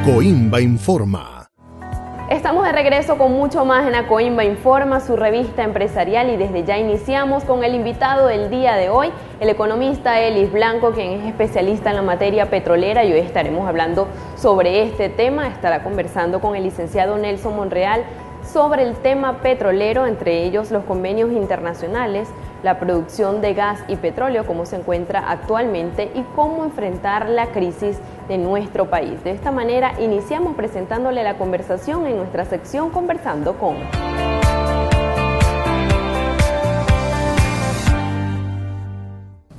Acoimba Informa. Estamos de regreso con mucho más en Acoimba Informa, su revista empresarial, y desde ya iniciamos con el invitado del día de hoy, el economista Ellis Blanco, quien es especialista en la materia petrolera, y hoy estaremos hablando sobre este tema. Estará conversando con el licenciado Nelson Monreal sobre el tema petrolero, entre ellos los convenios internacionales, la producción de gas y petróleo, cómo se encuentra actualmente y cómo enfrentar la crisis de nuestro país. De esta manera iniciamos presentándole la conversación en nuestra sección Conversando con.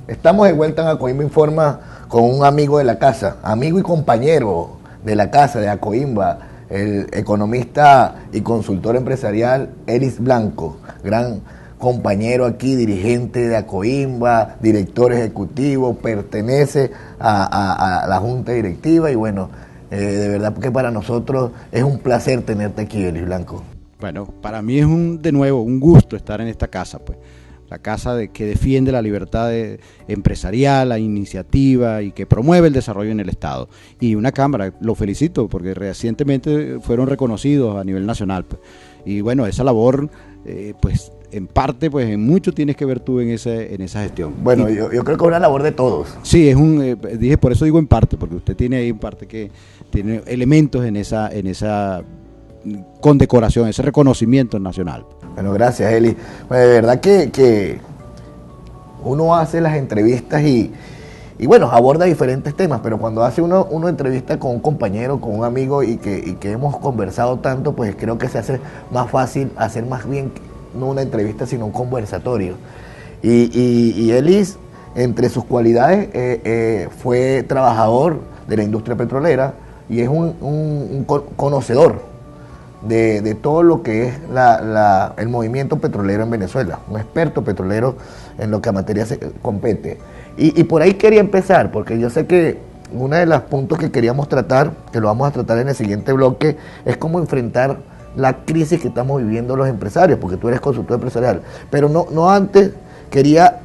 Estamos de vuelta en Acoimba Informa con un amigo de la casa, amigo y compañero de la casa de Acoimba, el economista y consultor empresarial Ellis Blanco, gran compañero aquí, dirigente de Acoimba, director ejecutivo, pertenece a la junta directiva, y bueno, de verdad que para nosotros es un placer tenerte aquí, Ellis Blanco. Bueno, para mí es de nuevo un gusto estar en esta casa, pues. La casa que defiende la libertad empresarial, la iniciativa y que promueve el desarrollo en el Estado. Y una Cámara, lo felicito porque recientemente fueron reconocidos a nivel nacional, pues. Y bueno, esa labor, pues en parte, pues en mucho tienes que ver tú en esa gestión. Bueno, yo creo que es una labor de todos. Sí, por eso digo en parte, porque usted tiene ahí en parte que tiene elementos en esa condecoración, ese reconocimiento nacional. Bueno, gracias, Eli. Bueno, de verdad que uno hace las entrevistas y bueno, aborda diferentes temas, pero cuando hace uno entrevista con un compañero, con un amigo y que hemos conversado tanto, pues creo que se hace más fácil hacer más bien no una entrevista, sino un conversatorio. Y Ellis, entre sus cualidades, fue trabajador de la industria petrolera y es un conocedor de todo lo que es el movimiento petrolero en Venezuela, un experto petrolero en lo que a materia se compete. Y por ahí quería empezar, porque yo sé que uno de los puntos que queríamos tratar, que lo vamos a tratar en el siguiente bloque, es cómo enfrentar la crisis que estamos viviendo los empresarios, porque tú eres consultor empresarial. Pero no antes quería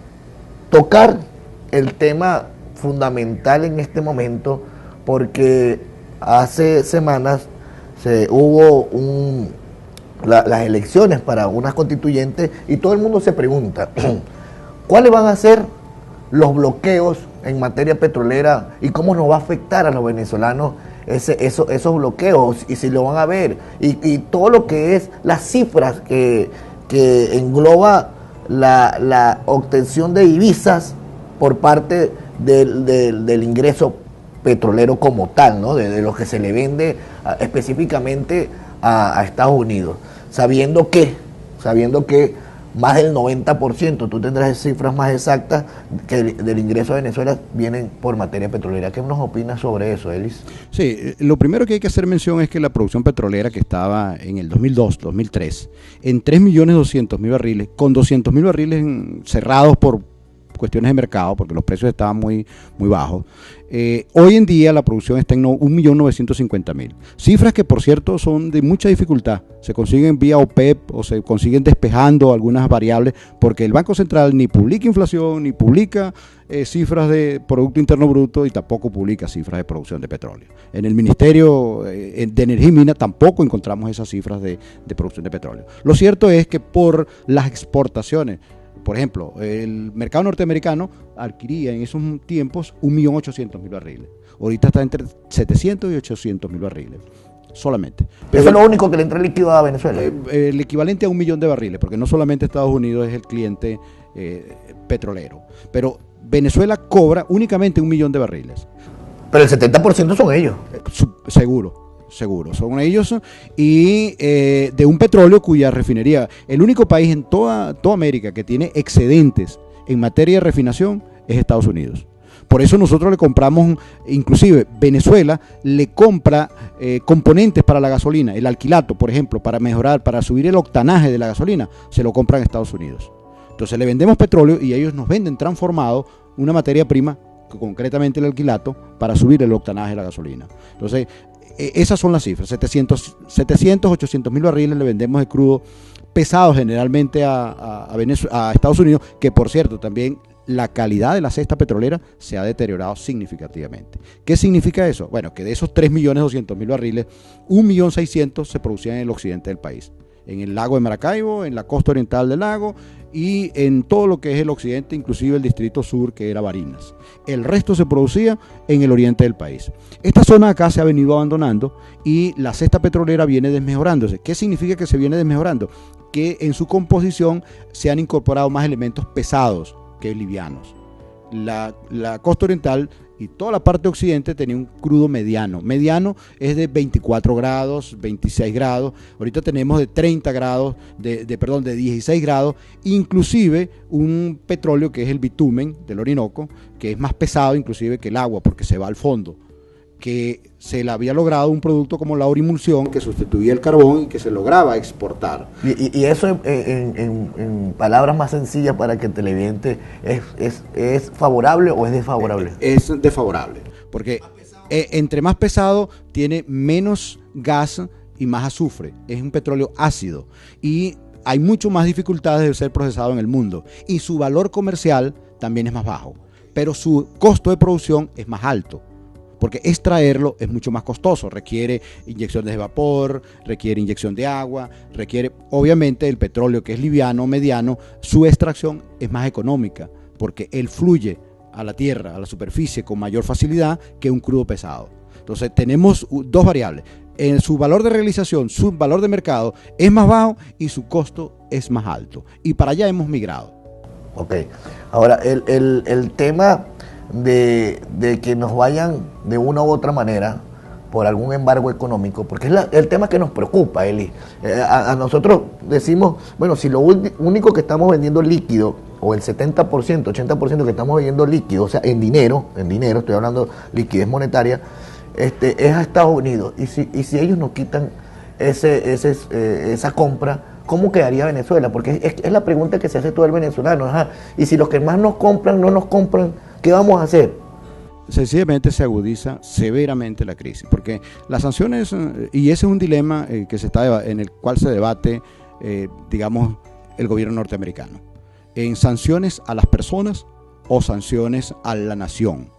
tocar el tema fundamental en este momento, porque hace semanas hubo las elecciones para unas constituyentes y todo el mundo se pregunta ¿cuáles van a ser los bloqueos en materia petrolera y cómo nos va a afectar a los venezolanos esos bloqueos, y si lo van a ver, y todo lo que es las cifras que engloba la obtención de divisas por parte del ingreso petrolero como tal, ¿no? De lo que se le vende específicamente a Estados Unidos, sabiendo que más del 90%, tú tendrás cifras más exactas, que del ingreso de Venezuela vienen por materia petrolera. ¿Qué nos opinas sobre eso, Ellis? Sí, lo primero que hay que hacer mención es que la producción petrolera, que estaba en el 2002, 2003, en 3.200.000 barriles, con 200.000 barriles cerrados por cuestiones de mercado, porque los precios estaban muy bajos. Hoy en día la producción está en 1.950.000. Cifras que, por cierto, son de mucha dificultad. Se consiguen vía OPEP o se consiguen despejando algunas variables, porque el Banco Central ni publica inflación, ni publica cifras de Producto Interno Bruto, y tampoco publica cifras de producción de petróleo. En el Ministerio de Energía y Minas tampoco encontramos esas cifras de producción de petróleo. Lo cierto es que por las exportaciones, por ejemplo, el mercado norteamericano adquiría en esos tiempos 1.800.000 barriles. Ahorita está entre 700 y 800.000 barriles, solamente. Eso es lo único que le entra líquido a Venezuela. El equivalente a 1 millón de barriles, porque no solamente Estados Unidos es el cliente petrolero, pero Venezuela cobra únicamente 1 millón de barriles. Pero el 70% son ellos. Seguro, son ellos, y de un petróleo cuya refinería, el único país en toda América que tiene excedentes en materia de refinación es Estados Unidos. Por eso nosotros le compramos, inclusive Venezuela le compra componentes para la gasolina, el alquilato, por ejemplo, para mejorar, para subir el octanaje de la gasolina, se lo compran a Estados Unidos. Entonces le vendemos petróleo y ellos nos venden transformado una materia prima, concretamente el alquilato, para subir el octanaje de la gasolina. Entonces, esas son las cifras. 800.000 barriles le vendemos de crudo pesado generalmente a Estados Unidos, que por cierto también la calidad de la cesta petrolera se ha deteriorado significativamente. ¿Qué significa eso? Bueno, que de esos 3.200.000 barriles, 1.600.000 se producían en el occidente del país, en el lago de Maracaibo, en la costa oriental del lago y en todo lo que es el occidente, inclusive el distrito sur, que era Barinas. El resto se producía en el oriente del país. Esta zona acá se ha venido abandonando y la cesta petrolera viene desmejorándose. ¿Qué significa que se viene desmejorando? Que en su composición se han incorporado más elementos pesados que livianos. La costa oriental y toda la parte occidente tenía un crudo mediano. Mediano es de 24 grados, 26 grados. Ahorita tenemos de 30 grados, de 16 grados. Inclusive un petróleo que es el bitumen del Orinoco, que es más pesado inclusive que el agua porque se va al fondo. Que se le había logrado un producto como la orimulsión que sustituía el carbón y que se lograba exportar. Y eso en palabras más sencillas para que el televidente ¿es favorable o es desfavorable? Es desfavorable, porque entre más pesado tiene menos gas y más azufre. Es un petróleo ácido y hay mucho más dificultades de ser procesado en el mundo. Y su valor comercial también es más bajo, pero su costo de producción es más alto. Porque extraerlo es mucho más costoso, requiere inyecciones de vapor, requiere inyección de agua, requiere, obviamente, el petróleo que es liviano, mediano, su extracción es más económica, porque él fluye a la tierra, a la superficie, con mayor facilidad que un crudo pesado. Entonces tenemos dos variables, su valor de realización, su valor de mercado es más bajo y su costo es más alto. Y para allá hemos migrado. Ok, ahora el tema de que nos vayan de una u otra manera por algún embargo económico, porque es el tema que nos preocupa, Eli. A nosotros decimos, bueno, si lo único que estamos vendiendo líquido, o el 70%, 80% que estamos vendiendo líquido, o sea, en dinero, estoy hablando liquidez monetaria, es a Estados Unidos. Y si ellos nos quitan esa compra, ¿cómo quedaría Venezuela? Porque es la pregunta que se hace todo el venezolano. Ajá. Y si los que más nos compran no nos compran, ¿qué vamos a hacer? Sencillamente se agudiza severamente la crisis, porque las sanciones, y ese es un dilema en el cual se debate, digamos, el gobierno norteamericano, en sanciones a las personas o sanciones a la nación.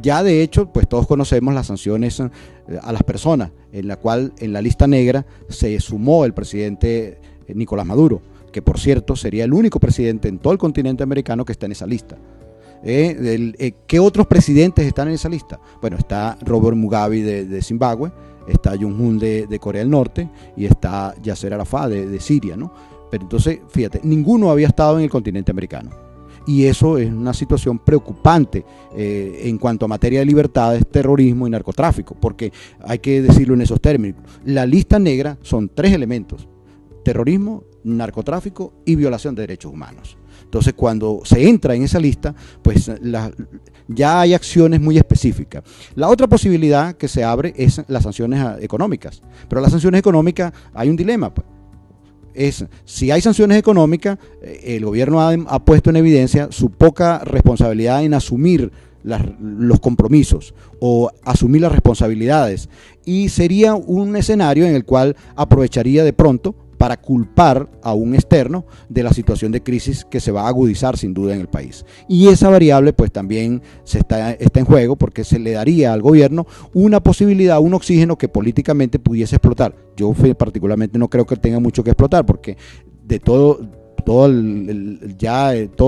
Ya de hecho, pues todos conocemos las sanciones a las personas, en la cual en la lista negra se sumó el presidente Nicolás Maduro, que por cierto sería el único presidente en todo el continente americano que está en esa lista. ¿Qué otros presidentes están en esa lista? Bueno, está Robert Mugabe de Zimbabue, está Jong-un de Corea del Norte y está Yasser Arafat de Siria, ¿no? Pero entonces, fíjate, ninguno había estado en el continente americano. Y eso es una situación preocupante en cuanto a materia de libertades, terrorismo y narcotráfico, porque hay que decirlo en esos términos. La lista negra son 3 elementos: terrorismo, narcotráfico y violación de derechos humanos. Entonces, cuando se entra en esa lista, pues ya hay acciones muy específicas. La otra posibilidad que se abre es las sanciones económicas. Pero las sanciones económicas hay un dilema, pues. Si hay sanciones económicas, el gobierno ha puesto en evidencia su poca responsabilidad en asumir los compromisos o asumir las responsabilidades, y sería un escenario en el cual aprovecharía de pronto para culpar a un externo de la situación de crisis que se va a agudizar sin duda en el país. Y esa variable pues también está en juego, porque se le daría al gobierno una posibilidad, un oxígeno que políticamente pudiese explotar. Yo particularmente no creo que tenga mucho que explotar, porque de todo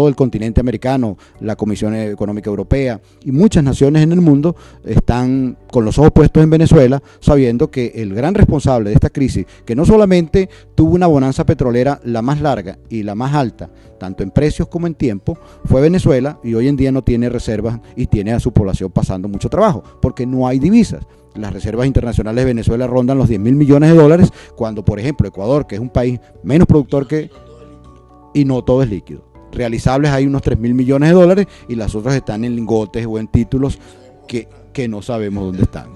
el continente americano, la Comisión Económica Europea y muchas naciones en el mundo están con los ojos puestos en Venezuela, sabiendo que el gran responsable de esta crisis, que no solamente tuvo una bonanza petrolera la más larga y la más alta, tanto en precios como en tiempo, fue Venezuela, y hoy en día no tiene reservas y tiene a su población pasando mucho trabajo, porque no hay divisas. Las reservas internacionales de Venezuela rondan los 10.000 millones de dólares, cuando por ejemplo Ecuador, que es un país menos productor y no todo es líquido. Realizables hay unos 3.000 millones de dólares y las otras están en lingotes o en títulos que no sabemos dónde están.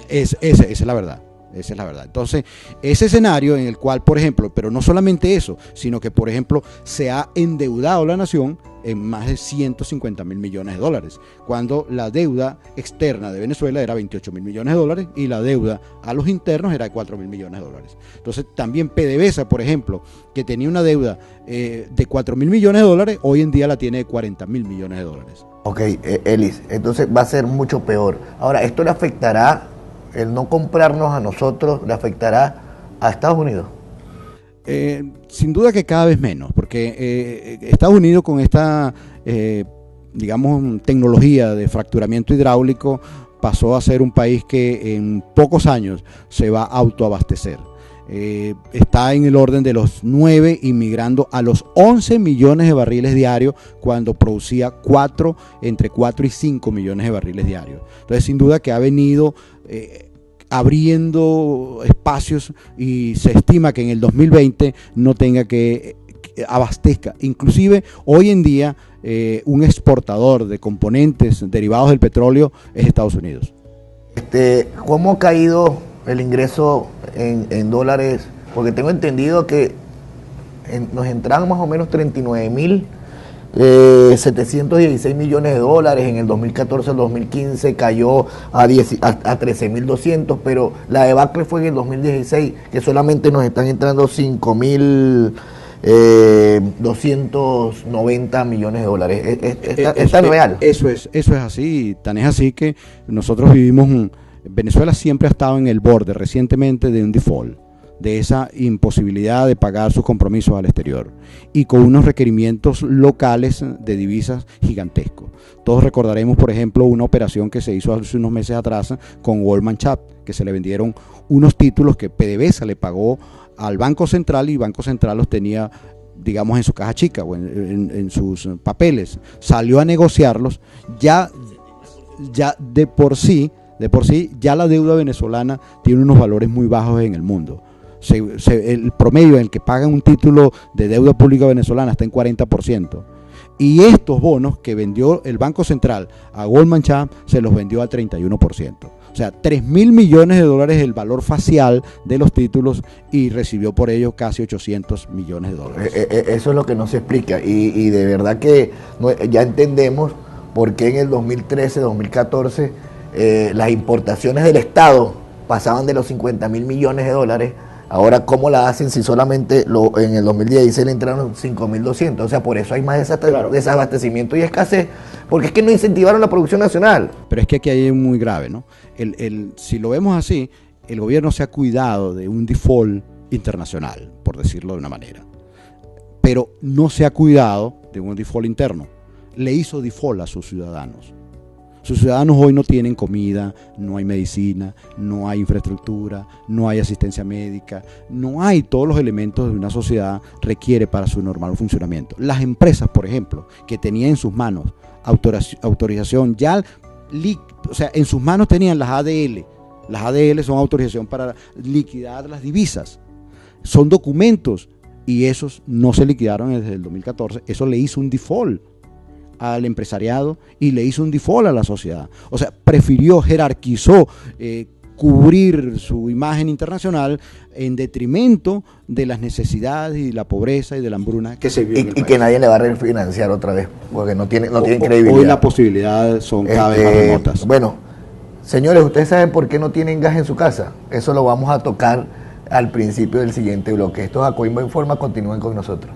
Esa es la verdad. Esa es la verdad. Entonces, ese escenario en el cual, por ejemplo, pero no solamente eso, sino que, por ejemplo, se ha endeudado la nación en más de 150.000 millones de dólares, cuando la deuda externa de Venezuela era 28.000 millones de dólares y la deuda a los internos era de 4.000 millones de dólares. Entonces también PDVSA, por ejemplo, que tenía una deuda de 4.000 millones de dólares, hoy en día la tiene de 40.000 millones de dólares. Ok, Elis, entonces va a ser mucho peor. Ahora, ¿esto le afectará, el no comprarnos a nosotros, le afectará a Estados Unidos? Sin duda que cada vez menos, porque Estados Unidos con esta, digamos, tecnología de fracturamiento hidráulico pasó a ser un país que en pocos años se va a autoabastecer. Está en el orden de los 9 y migrando a los 11 millones de barriles diarios cuando producía entre 4 y 5 millones de barriles diarios. Entonces, sin duda que ha venido abriendo espacios y se estima que en el 2020 no tenga que abastezca. Inclusive hoy en día un exportador de componentes derivados del petróleo es Estados Unidos. ¿Cómo ha caído el ingreso en dólares? Porque tengo entendido que nos entraron más o menos 39.716 millones de dólares. En el 2014 al 2015 cayó a 13.200, pero la debacle fue en el 2016, que solamente nos están entrando 5.290 millones de dólares. ¿Es tan real? Eso es así, tan es así que nosotros vivimos, Venezuela siempre ha estado en el borde recientemente de un default, de esa imposibilidad de pagar sus compromisos al exterior y con unos requerimientos locales de divisas gigantescos. Todos recordaremos, por ejemplo, una operación que se hizo hace unos meses atrás con Goldman Sachs, que se le vendieron unos títulos que PDVSA le pagó al Banco Central y Banco Central los tenía, digamos, en su caja chica o en sus papeles. Salió a negociarlos, ya de por sí ya la deuda venezolana tiene unos valores muy bajos en el mundo. El promedio en el que pagan un título de deuda pública venezolana está en 40%. Y estos bonos que vendió el Banco Central a Goldman Sachs se los vendió al 31%. O sea, 3.000 millones de dólares el valor facial de los títulos y recibió por ello casi 800 millones de dólares. Eso es lo que no se explica y de verdad que ya entendemos por qué en el 2013, 2014 las importaciones del Estado pasaban de los 50.000 millones de dólares. Ahora, ¿cómo la hacen si solamente en el 2016 le entraron 5.200? O sea, por eso hay más desabastecimiento y escasez, porque es que no incentivaron la producción nacional. Pero es que aquí hay muy grave, ¿no? Si lo vemos así, el gobierno se ha cuidado de un default internacional, por decirlo de una manera, pero no se ha cuidado de un default interno. Le hizo default a sus ciudadanos. Sus ciudadanos hoy no tienen comida, no hay medicina, no hay infraestructura, no hay asistencia médica, no hay todos los elementos de una sociedad requiere para su normal funcionamiento. Las empresas, por ejemplo, que tenían en sus manos autorización o sea, en sus manos tenían las ADL. Las ADL son autorización para liquidar las divisas. Son documentos y esos no se liquidaron desde el 2014. Eso le hizo un default al empresariado y le hizo un default a la sociedad. O sea, jerarquizó cubrir su imagen internacional en detrimento de las necesidades y la pobreza y de la hambruna que se vive en el país. Que nadie le va a refinanciar otra vez, porque no tiene credibilidad. Hoy las posibilidades son cada vez más remotas. Bueno, señores, ¿ustedes saben por qué no tienen gas en su casa? Eso lo vamos a tocar al principio del siguiente bloque. Esto es Acoimbo Informa, continúen con nosotros.